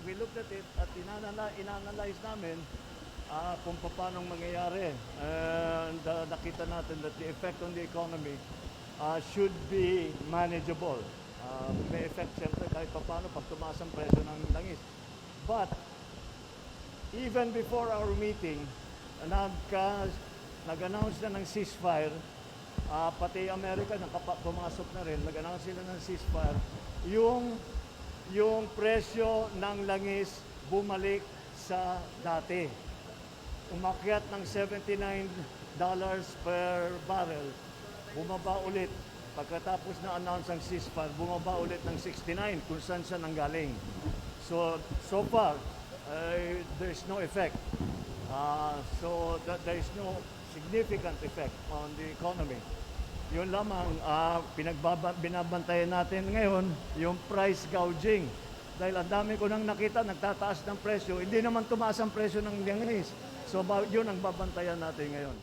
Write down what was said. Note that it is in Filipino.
we looked at it at inanalyze namin kung paano mangyayari. And nakita natin that the effect on the economy should be manageable. May effect siyempre kahit paano pag tumaas ang presyo ng langis. But even before our meeting, nag-announce na ng ceasefire, pati Amerika pumasok na rin, nag-announce sila ng ceasefire, yung presyo ng langis bumalik sa dati. Umakyat ng $79 per barrel, bumaba ulit. Pagkatapos na announce ang ceasefire, bumaba ulit ng 69 kung saan siya nanggaling. So far, there's no effect. There is no significant effect on the economy. Yun lamang, binabantayan natin ngayon, yung price gouging. Dahil ang dami ko nang nakita, nagtataas ng presyo, hindi naman tumaas ang presyo ng langis. So yun ang babantayan natin ngayon.